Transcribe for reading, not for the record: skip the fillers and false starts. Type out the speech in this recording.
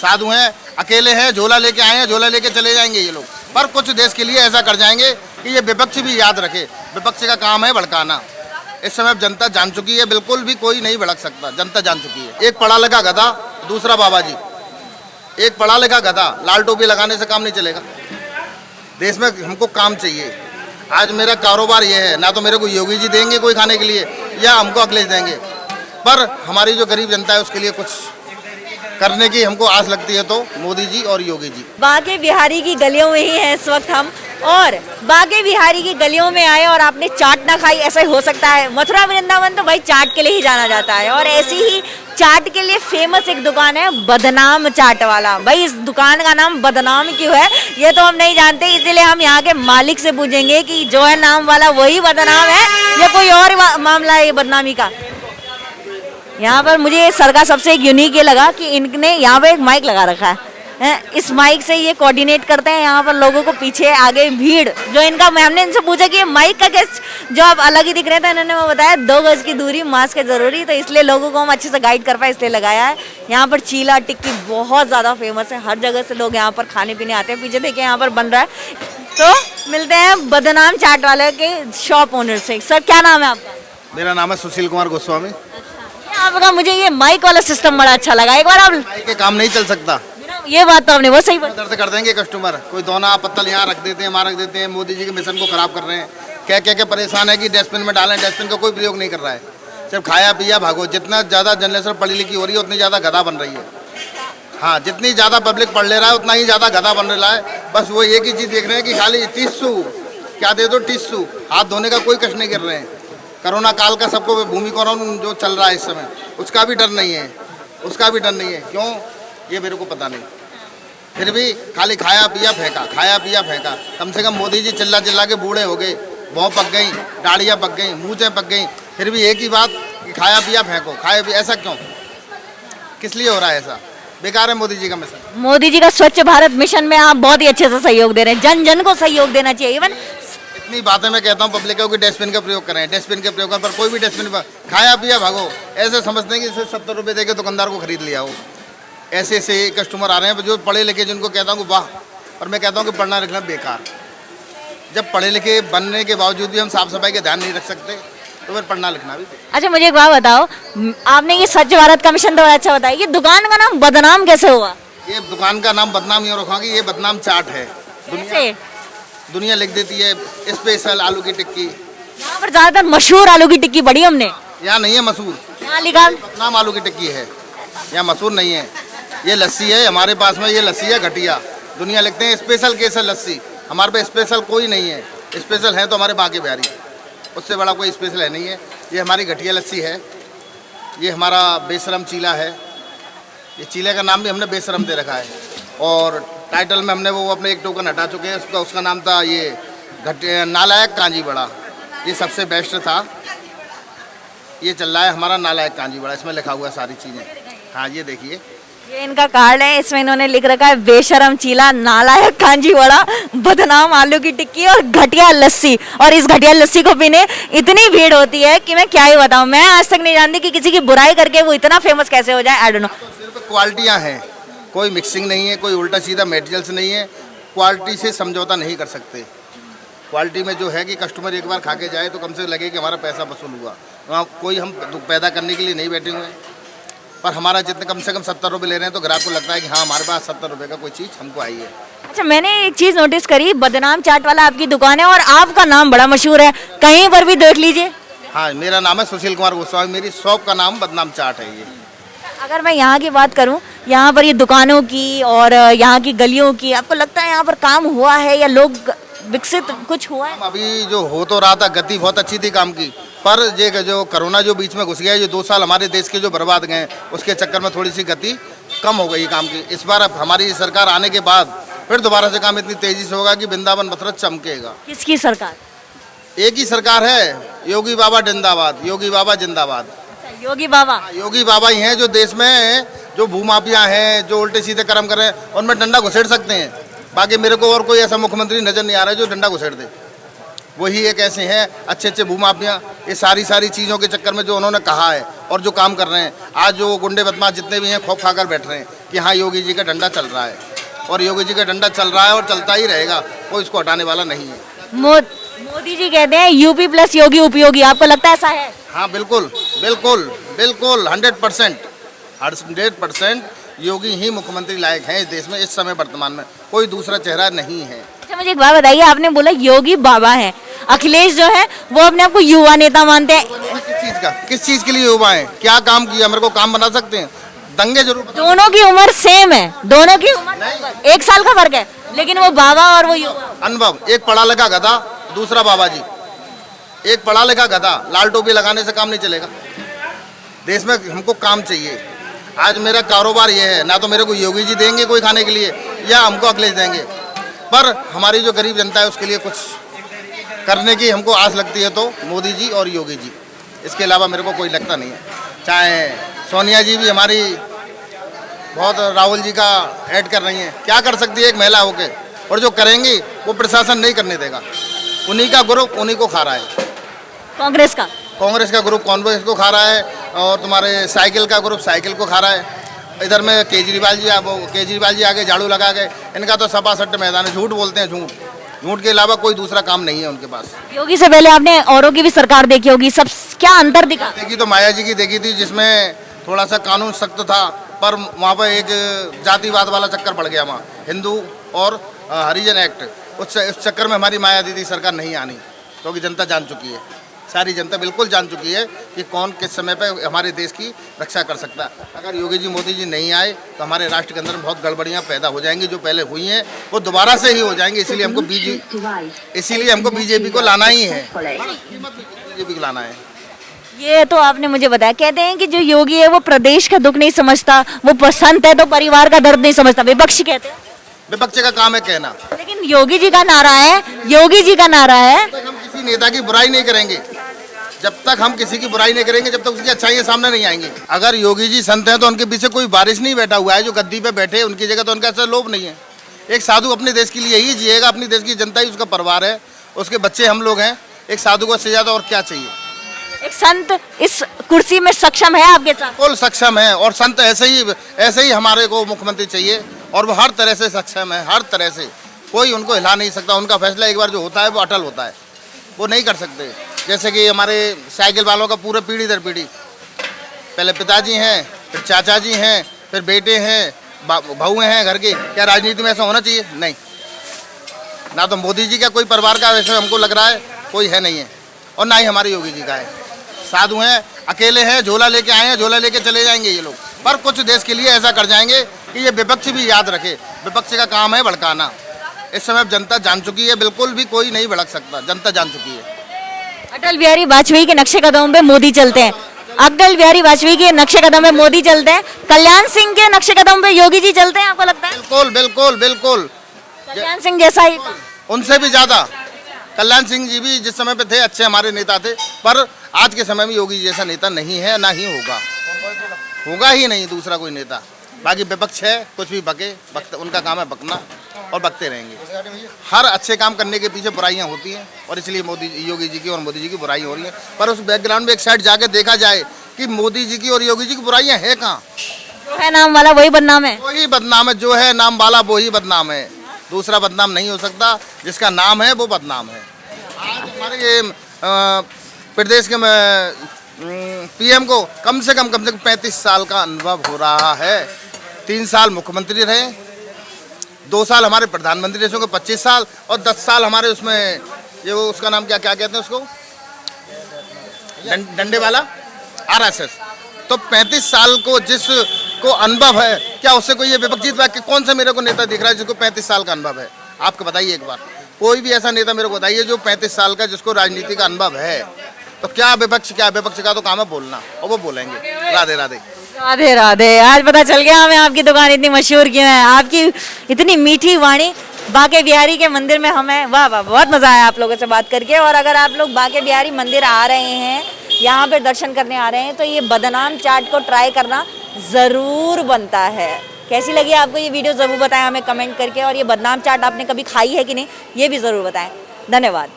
साधु हैं, अकेले हैं, झोला लेके आए हैं, झोला लेके चले जाएंगे ये लोग। पर कुछ देश के लिए ऐसा कर जाएंगे कि ये विपक्ष भी याद रखे, विपक्ष का काम है भड़काना। इस समय जनता जान चुकी है, बिल्कुल भी कोई नहीं भड़क सकता, जनता जान चुकी है। एक पढ़ा लिखा गधा, दूसरा बाबा जी। एक पढ़ा लिखा गधा, लाल टोपी लगाने से काम नहीं चलेगा। देश में हमको काम चाहिए। आज मेरा कारोबार ये है, ना तो मेरे को योगी जी देंगे कोई खाने के लिए या हमको अखिलेश देंगे, पर हमारी जो गरीब जनता है उसके लिए कुछ करने की हमको आस लगती है तो मोदी जी और योगी जी। बागे बिहारी की गलियों में ही है इस वक्त हम, और बागे बिहारी की गलियों में आए और आपने चाट ना खाई, ऐसा ही हो सकता है? मथुरा वृंदावन तो भाई चाट के लिए ही जाना जाता है, और ऐसी ही चाट के लिए फेमस एक दुकान है बदनाम चाट वाला। भाई इस दुकान का नाम बदनाम क्यों है ये तो हम नहीं जानते, इसीलिए हम यहाँ के मालिक से पूछेंगे कि जो है नाम वाला वही बदनाम है या कोई और मामला है ये बदनामी का। यहाँ पर मुझे सर का सबसे एक यूनिक ये लगा कि इनने यहाँ पे एक माइक लगा रखा है, इस माइक से ये कोऑर्डिनेट करते हैं यहाँ पर लोगों को, पीछे आगे भीड़ जो इनका। हमने इनसे पूछा कि ये माइक का कैसे, जो आप अलग ही दिख रहे थे, इन्होंने वो बताया 2 गज की दूरी, मास्क है जरूरी, तो इसलिए लोगों को हम अच्छे से गाइड कर पाए इसलिए लगाया है। यहाँ पर चीला टिक्की बहुत ज़्यादा फेमस है, हर जगह से लोग यहाँ पर खाने पीने आते हैं। पीछे देखिए यहाँ पर बन रहा है, तो मिलते हैं बदनाम चाट वाले के शॉप ओनर से। सर क्या नाम है आपका? मेरा नाम है सुशील कुमार गोस्वामी। आपका मुझे ये माइक वाला सिस्टम बड़ा अच्छा लगा, एक बार आप माइक के काम नहीं चल सकता, ये बात तो आपने वो सही बोली। दर्द कर देंगे कस्टमर। कोई दोना पत्तल यहाँ रख देते हैं, वहाँ रख देते हैं, मोदी जी के मिशन को खराब कर रहे हैं। कह कह के परेशान है कि डस्टबिन में डालें, डस्टबिन का कोई प्रयोग नहीं कर रहा है, सिर्फ खाया पिया भागो। जितना ज़्यादा जनरेशन पढ़ी लिखी हो रही है उतनी ज़्यादा गधा बन रही है। हाँ, जितनी ज़्यादा पब्लिक पढ़ ले रहा है उतना ही ज़्यादा गधा बन रहा है। बस वो एक ही चीज़ देख रहे हैं कि खाली टिश्यू क्या दे दो, टिश्यू। हाथ धोने का कोई कष्ट नहीं कर रहे हैं। कोरोना काल का सबको भूमिकरण जो चल रहा है इस समय, उसका भी डर नहीं है, उसका भी डर नहीं है। क्यों, ये मेरे को पता नहीं। फिर भी खाली खाया पिया फेंका, खाया पिया फेंका। कम से कम मोदी जी चिल्ला चिल्ला के बूढ़े हो गए, भौं पक गई, दाढ़ियाँ पक गई, मूँछें पक गई, फिर भी एक ही बात कि खाया पिया फेंको, खाया पिया। ऐसा क्यों, किस लिए हो रहा है ऐसा? बेकार है मोदी जी का मिशन। मोदी जी का स्वच्छ भारत मिशन में आप बहुत ही अच्छे से सहयोग दे रहे हैं, जन जन को सहयोग देना चाहिए। इवन इतनी बातें मैं कहता हूँ पब्लिक को कि डस्टबिन का प्रयोग करें, डस्टबिन के प्रयोग पर कोई भी डस्टबिन पर खाया पिया भागो। ऐसे समझते हैं कि इसे 70 रुपये दे के दुकानदार को खरीद लिया हो। ऐसे ऐसे कस्टमर आ रहे हैं जो पढ़े लिखे, जिनको कहता हूँ वाह, पर मैं कहता हूँ कि पढ़ना लिखना बेकार। जब पढ़े लिखे बनने के बावजूद भी हम साफ सफाई का ध्यान नहीं रख सकते तो फिर पढ़ना लिखना भी। अच्छा, मुझे एक बात बताओ, आपने ये स्वच्छ भारत का मिशन तो अच्छा बताया, ये दुकान का नाम बदनाम कैसे हुआ? ये दुकान का नाम बदनाम यूँ रखा कि ये बदनाम चाट है। दुनिया लिख देती है स्पेशल आलू की टिक्की। यहाँ पर ज्यादातर मशहूर आलू की टिक्की पड़ी हमने। यहाँ नहीं है मशहूर, यहाँ लिखा बदनाम आलू की टिक्की है, यहाँ मशहूर नहीं है। ये लस्सी है हमारे पास में, ये लस्सी है घटिया। दुनिया लिखते हैं स्पेशल केसर लस्सी, हमारे पे स्पेशल कोई नहीं है। स्पेशल है तो हमारे बागे बिहारी, उससे बड़ा कोई स्पेशल है नहीं है। ये हमारी घटिया लस्सी है। ये हमारा बेशरम चीला है, ये चीले का नाम भी हमने बेशरम दे रखा है। और टाइटल में हमने वो अपने एक टोकन हटा चुके हैं, उसका नाम था ये नालायक कांजी बड़ा। ये सबसे बेस्ट था। ये चल रहा है हमारा नालायक कांजी बड़ा, इसमें लिखा हुआ है सारी चीज़ें। हाँ, ये देखिए, ये इनका कार्ड है, इसमें इन्होंने लिख रखा है बेशरम चीला, नालायक कांजी वड़ा, बदनाम आलू की टिक्की और घटिया लस्सी। और इस घटिया लस्सी को पीने इतनी भीड़ होती है कि मैं क्या ही बताऊं। मैं आज तक नहीं जानती कि किसी की बुराई करके वो इतना फेमस कैसे हो जाए। I don't know. सिर्फ क्वालिटियाँ हैं, कोई मिक्सिंग नहीं है, कोई उल्टा सीधा मटेरियल्स नहीं है। क्वालिटी से समझौता नहीं कर सकते। क्वालिटी में जो है कि कस्टमर एक बार खा के जाए तो कम से लगे कि हमारा पैसा वसूल हुआ। वहाँ कोई हम पैदा करने के लिए नहीं बैठे हुए हैं, पर हमारा जितने कम से कम 70 रुपये ले रहे हैं तो ग्राहक को लगता है कि हाँ हमारे पास 70 रुपये का कोई चीज़ हमको आई है। अच्छा, मैंने एक चीज़ नोटिस करी, बदनाम चाट वाला आपकी दुकान है और आपका नाम बड़ा मशहूर है, कहीं पर भी देख लीजिए। हाँ, मेरा नाम है सुशील कुमार गोस्वामी, मेरी शॉप का नाम बदनाम चाट है। ये अगर मैं यहाँ की बात करूँ, यहाँ पर ये दुकानों की और यहाँ की गलियों की, आपको लगता है यहाँ पर काम हुआ है या लोग विकसित कुछ हुआ है? अभी जो हो तो रहा था, गति बहुत अच्छी थी काम की, पर ये जो कोरोना जो बीच में घुस गया, ये 2 साल हमारे देश के जो बर्बाद गए, उसके चक्कर में थोड़ी सी गति कम हो गई काम की। इस बार अब हमारी सरकार आने के बाद फिर दोबारा से काम इतनी तेजी से होगा कि वृंदावन मथुरा चमकेगा। किसकी सरकार? एक ही सरकार है, योगी बाबा जिंदाबाद, योगी बाबा जिंदाबाद। योगी बाबा, योगी बाबा ही हैं जो देश में जो भूमाफिया हैं, जो उल्टे सीधे कर्म कर रहे हैं, उनमें डंडा घुसेड़ सकते हैं। बाकी मेरे को और कोई ऐसा मुख्यमंत्री नजर नहीं आ रहा है जो डंडा घुसेड़ दे। वही एक ऐसे हैं अच्छे अच्छे भूमाफिया, ये सारी चीज़ों के चक्कर में जो उन्होंने कहा है और जो काम कर रहे हैं। आज जो गुंडे बदमाश जितने भी हैं खौफ खाकर बैठ रहे हैं कि हाँ योगी जी का डंडा चल रहा है, और योगी जी का डंडा चल रहा है और चलता ही रहेगा, कोई इसको हटाने वाला नहीं है। मोदी जी कहते हैं यूपी प्लस योगी उपयोगी, आपको लगता है ऐसा है? हाँ बिल्कुल बिल्कुल बिल्कुल 100% योगी ही मुख्यमंत्री लायक हैं इस देश में इस समय वर्तमान में, कोई दूसरा चेहरा नहीं है। अच्छा मुझे एक बात बताइए, आपने बोला योगी बाबा हैं, अखिलेश जो है वो अपने आप को युवा नेता मानते हैं, किस चीज के लिए युवा हैं, क्या काम किया, मेरे को काम बना सकते हैं, दंगे जरूर दोनों की उम्र सेम है, दोनों की उम्र 1 साल का फर्क है, लेकिन वो बाबा और वो युवा। अनुभव, एक पढ़ा लिखा गधा, दूसरा बाबा जी। एक पढ़ा लिखा गधा, लाल टोपी लगाने से काम नहीं चलेगा, देश में हमको काम चाहिए। आज मेरा कारोबार ये है, ना तो मेरे को योगी जी देंगे कोई खाने के लिए या हमको अखिलेश देंगे, पर हमारी जो गरीब जनता है उसके लिए कुछ करने की हमको आस लगती है तो मोदी जी और योगी जी, इसके अलावा मेरे को कोई लगता नहीं है। चाहे सोनिया जी भी हमारी बहुत राहुल जी का ऐड कर रही हैं, क्या कर सकती है एक महिला होके, और जो करेंगी वो प्रशासन नहीं करने देगा, उन्हीं का ग्रुप उन्हीं को खा रहा है। कांग्रेस का ग्रुप कांग्रेस को खा रहा है, और तुम्हारे साइकिल का ग्रुप साइकिल को खा रहा है। इधर में केजरीवाल जी आगे झाड़ू लगा गए, इनका तो सपा सट्ट मैदान है, झूठ बोलते हैं, झूठ के अलावा कोई दूसरा काम नहीं है उनके पास। योगी से पहले आपने औरों की भी सरकार देखी होगी, सब क्या अंतर दिखा? देखी तो माया जी की देखी थी, जिसमें थोड़ा सा कानून सख्त था, पर वहाँ पर एक जातिवाद वाला चक्कर पड़ गया, वहाँ हिंदू और हरिजन एक्ट, उस चक्कर में हमारी माया दीदी सरकार नहीं आनी, क्योंकि जनता जान चुकी है, सारी जनता बिल्कुल जान चुकी है कि कौन किस समय पे हमारे देश की रक्षा कर सकता है। अगर योगी जी मोदी जी नहीं आए तो हमारे राष्ट्र के अंदर बहुत गड़बड़ियाँ पैदा हो जाएंगी, जो पहले हुई हैं वो दोबारा से ही हो जाएंगी, इसीलिए हमको बीजेपी को लाना ही है, बीजेपी को लाना है। ये तो आपने मुझे बताया, कहते हैं कि जो योगी है वो प्रदेश का दुख नहीं समझता, वो संत है तो परिवार का दर्द नहीं समझता, विपक्षी कहते हैं। विपक्ष का काम है कहना, लेकिन योगी जी का नारा है, योगी जी का नारा है, हम किसी नेता की बुराई नहीं करेंगे, जब तक हम किसी की बुराई नहीं करेंगे, जब तक उसकी अच्छाइयाँ सामने नहीं आएंगी। अगर योगी जी संत हैं तो उनके पीछे कोई बारिश नहीं बैठा हुआ है, जो गद्दी पे बैठे उनकी जगह तो उनका ऐसा लोभ नहीं है। एक साधु अपने देश के लिए ही जिएगा, अपनी देश की जनता ही उसका परिवार है, उसके बच्चे हम लोग हैं, एक साधु को से ज़्यादा और क्या चाहिए। एक संत इस कुर्सी में सक्षम है आपके साथ? बिल्कुल सक्षम है, और संत ऐसे ही हमारे को मुख्यमंत्री चाहिए, और वो हर तरह से सक्षम है, हर तरह से कोई उनको हिला नहीं सकता, उनका फैसला एक बार जो होता है वो अटल होता है, वो नहीं कर सकते। जैसे कि हमारे साइकिल वालों का पूरा पीढ़ी दर पीढ़ी, पहले पिताजी हैं, फिर चाचा जी हैं, फिर बेटे हैं, बहू हैं घर के, क्या राजनीति में ऐसा होना चाहिए? नहीं, ना तो मोदी जी का कोई परिवार का वैसे हमको लग रहा है कोई है नहीं है, और ना ही हमारे योगी जी का है। साधु हैं, अकेले हैं, झोला लेके आए हैं, झोला लेके चले जाएंगे ये लोग, पर कुछ देश के लिए ऐसा कर जाएंगे कि ये विपक्ष भी याद रखे, विपक्ष का काम है भड़काना। इस समय जनता जान चुकी है, बिल्कुल भी कोई नहीं भड़क सकता, जनता जान चुकी है। अटल बिहारी वाजपेयी के नक्शे कदम पे मोदी चलते हैं, अटल बिहारी वाजपेयी के नक्शे कदम पे मोदी चलते हैं, कल्याण सिंह के नक्शे कदम पे योगी जी चलते हैं, आपको लगता है? बिल्कुल बिल्कुल बिल्कुल, कल्याण सिंह जैसा ही, उनसे भी ज्यादा। कल्याण सिंह जी भी जिस समय पे थे अच्छे हमारे नेता थे, पर आज के समय में योगी जैसा नेता नहीं है, ना ही होगा ही नहीं दूसरा कोई नेता। बाकी विपक्ष है, कुछ भी बके, उनका काम है बकना, और बकते रहेंगे। हर अच्छे काम करने के पीछे बुराइयां होती हैं, और इसलिए योगी जी की और मोदी जी की बुराई हो रही है, पर उस बैकग्राउंड में एक साइड जाके देखा जाए कि मोदी जी की और योगी जी की बुराइयां है कहाँ? जो है नाम वाला वही बदनाम है, वही बदनाम है, जो है नाम वाला वही बदनाम है, दूसरा बदनाम नहीं हो सकता, जिसका नाम है वो बदनाम है। आज हमारे ये प्रदेश के पीएम को कम से कम 35 साल का अनुभव हो रहा है, 3 साल मुख्यमंत्री रहे, 2 साल हमारे प्रधानमंत्री रहे, को 25 साल, और 10 साल हमारे उसमें ये वो उसका नाम क्या कहते हैं उसको, डंडे वाला RSS। तो 35 साल को जिसको अनुभव है, क्या उससे कोई ये विपक्षी कौन सा मेरे को नेता दिख रहा है जिसको 35 साल का अनुभव है? आपको बताइए एक बार, कोई भी ऐसा नेता मेरे को बताइए जो 35 साल का जिसको राजनीति का अनुभव है। तो क्या विपक्ष का तो काम है बोलना, और वो बोलेंगे। राधे राधे। राधे राधे। आज पता चल गया हमें आपकी दुकान इतनी मशहूर क्यों है, आपकी इतनी मीठी वाणी। बांके बिहारी के मंदिर में हमें वाह वाह बहुत मजा आया आप लोगों से बात करके। और अगर आप लोग बांके बिहारी मंदिर आ रहे हैं, यहाँ पे दर्शन करने आ रहे हैं, तो ये बदनाम चाट को ट्राई करना ज़रूर बनता है। कैसी लगी आपको ये वीडियो ज़रूर बताएं हमें कमेंट करके, और ये बदनाम चाट आपने कभी खाई है कि नहीं ये भी ज़रूर बताएं। धन्यवाद।